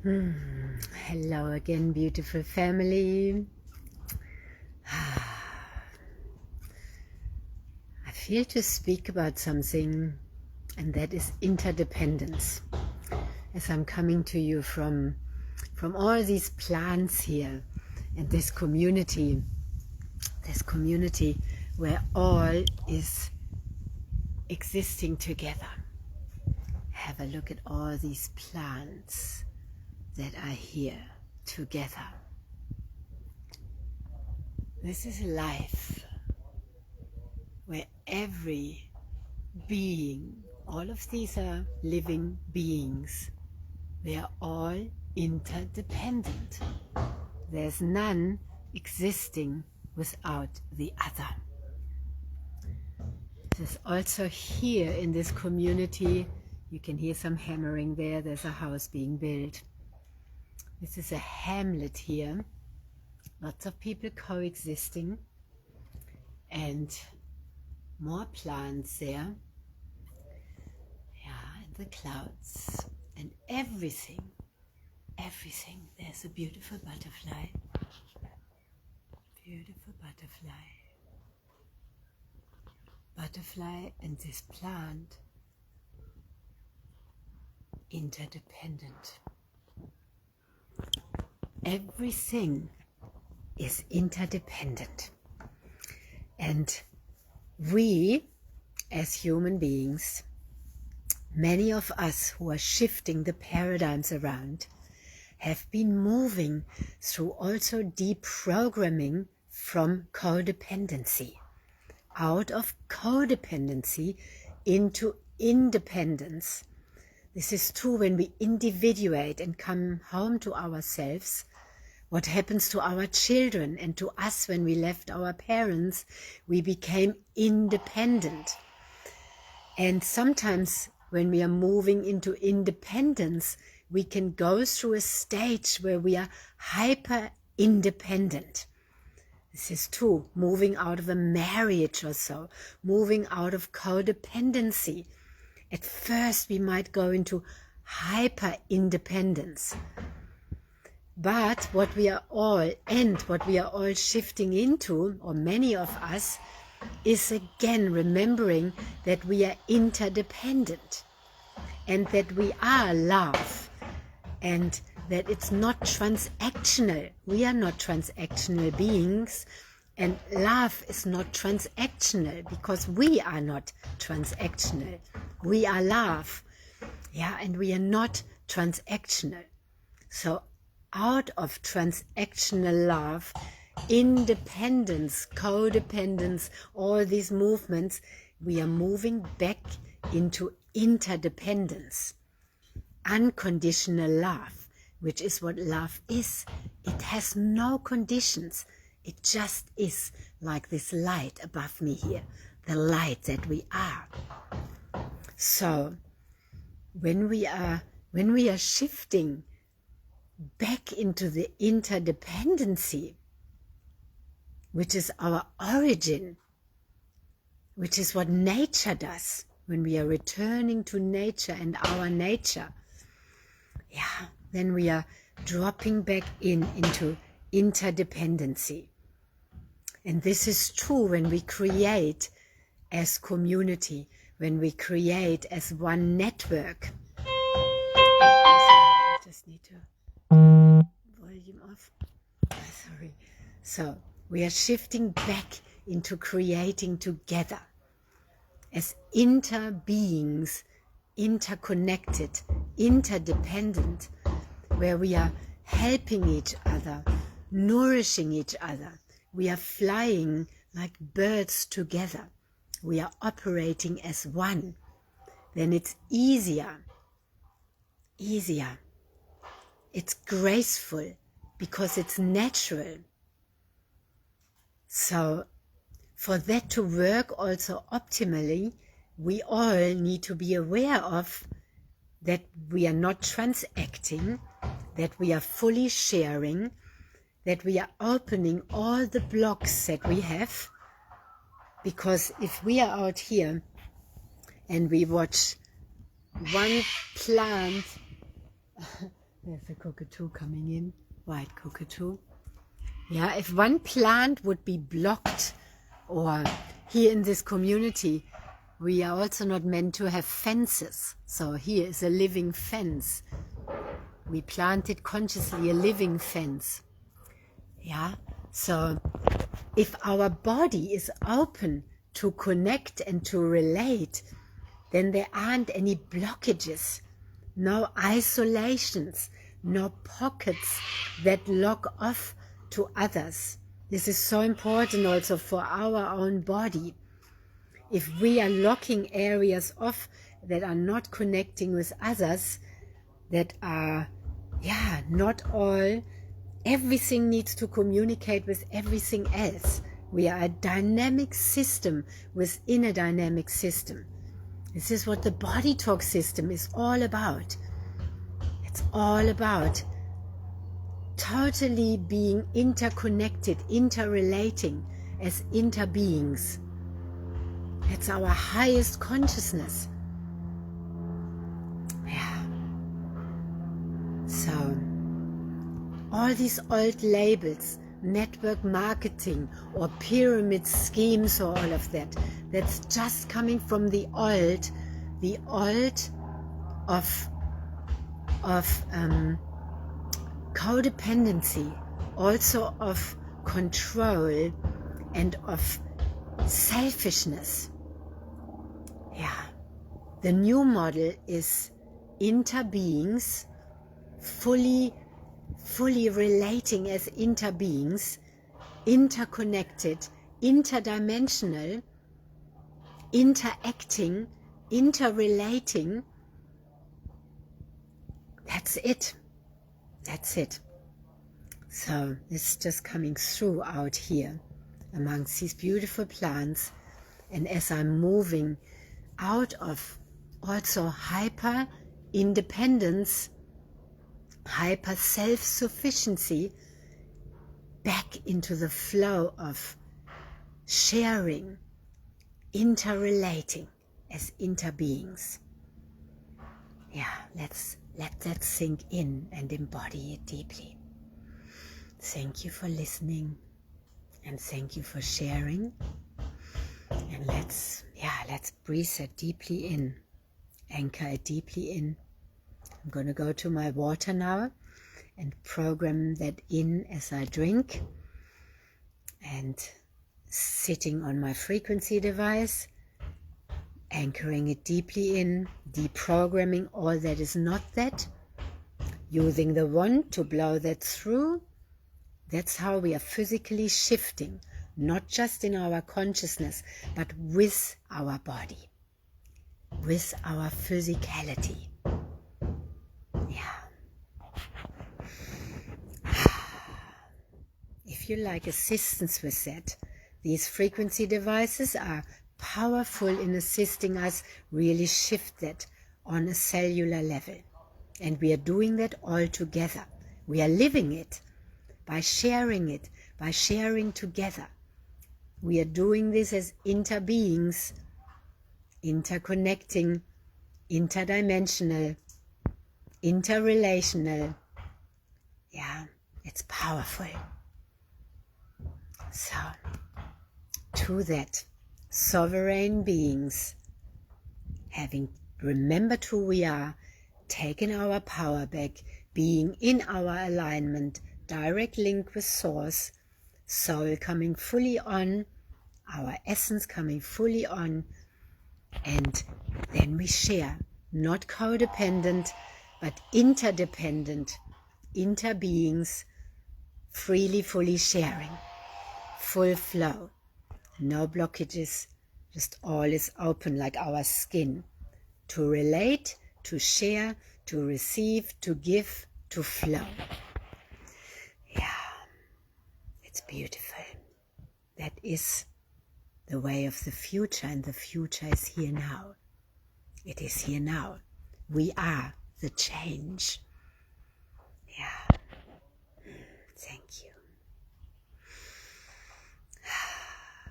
Hello again, beautiful family. I feel to speak about something, and that is interdependence. As I'm coming to you from all these plants here and this community where all is existing together. Have a look at all these plants that are here together. This is life, where every being, all of these are living beings, they are all interdependent. There's none existing without the other. There's also here in this community, you can hear some hammering there, there's a house being built. This is a hamlet here, lots of people coexisting, and more plants there, in the clouds, and everything, there's a beautiful butterfly, butterfly and this plant, interdependent. Everything is interdependent, and we as human beings, many of us who are shifting the paradigms around, have been moving through also deprogramming from codependency, out of codependency into independence. This is true when we individuate and come home to ourselves. What happens to our children and to us when we left our parents? We became independent. And sometimes when we are moving into independence, we can go through a stage where we are hyper independent. This is true, moving out of a marriage or so, moving out of codependency. At first we might go into hyper independence. But what we are all shifting into, or many of us, is again remembering that we are interdependent and that we are love, and that it's not transactional. We are not transactional beings, and love is not transactional because we are not transactional. We are love, and we are not transactional. So out of transactional love, independence, codependence, all these movements, we are moving back into interdependence, unconditional love, which is what love is. It has no conditions. It just is, like this light above me here, the light that we are. So when we are shifting back into the interdependency, which is our origin, which is what nature does, when we are returning to nature and our nature, then we are dropping back into interdependency. And this is true when we create as community, when we create as one network. I just need to volume off. Sorry. So we are shifting back into creating together as interbeings, interconnected, interdependent, where we are helping each other, nourishing each other. We are flying like birds together. We are operating as one. Then it's easier. It's graceful because it's natural. So for that to work also optimally, we all need to be aware of that we are not transacting, that we are fully sharing, that we are opening all the blocks that we have. Because if we are out here and we watch one plant There's a cockatoo coming in, white cockatoo. Yeah, if one plant would be blocked, or here in this community, we are also not meant to have fences. So here is a living fence. We planted consciously a living fence. Yeah, so if our body is open to connect and to relate, then there aren't any blockages, no isolations, no pockets that lock off to others. This is so important also for our own body. If we are locking areas off that are not connecting with others, that are, not all, everything needs to communicate with everything else. We are a dynamic system within a dynamic system. This is what the body talk system is all about. It's all about totally being interconnected, interrelating as interbeings. It's our highest consciousness. Yeah. So, all these old labels, network marketing or pyramid schemes or all of that, that's just coming from the old of codependency, also of control and of selfishness. Yeah, the new model is interbeings, fully relating as interbeings, interconnected, interdimensional, interacting, interrelating. That's it. That's it. So it's just coming through out here amongst these beautiful plants. And as I'm moving out of also hyper independence, hyper self-sufficiency, back into the flow of sharing, interrelating as interbeings. Yeah, let's let that sink in and embody it deeply. Thank you for listening, and thank you for sharing. And let's breathe it deeply in, anchor it deeply in. I'm going to go to my water now and program that in as I drink, and sitting on my frequency device, anchoring it deeply in, deprogramming all that is not that, using the wand to blow that through. That's how we are physically shifting, not just in our consciousness, but with our body, with our physicality. Yeah. If you like assistance with that, these frequency devices are powerful in assisting us really shift that on a cellular level. And we are doing that all together. We are living it by sharing it, by sharing together. We are doing this as interbeings, interconnecting, interdimensional, interrelational. Yeah, it's powerful. So, to that, sovereign beings, having remembered who we are, taken our power back, being in our alignment, direct link with Source, soul coming fully on, our essence coming fully on, and then we share, not codependent, but interdependent, interbeings, freely, fully sharing, full flow, no blockages, just all is open like our skin, to relate, to share, to receive, to give, to flow. Yeah, it's beautiful. That is the way of the future, and the future is here now. It is here now. We are the change. Yeah. Thank you.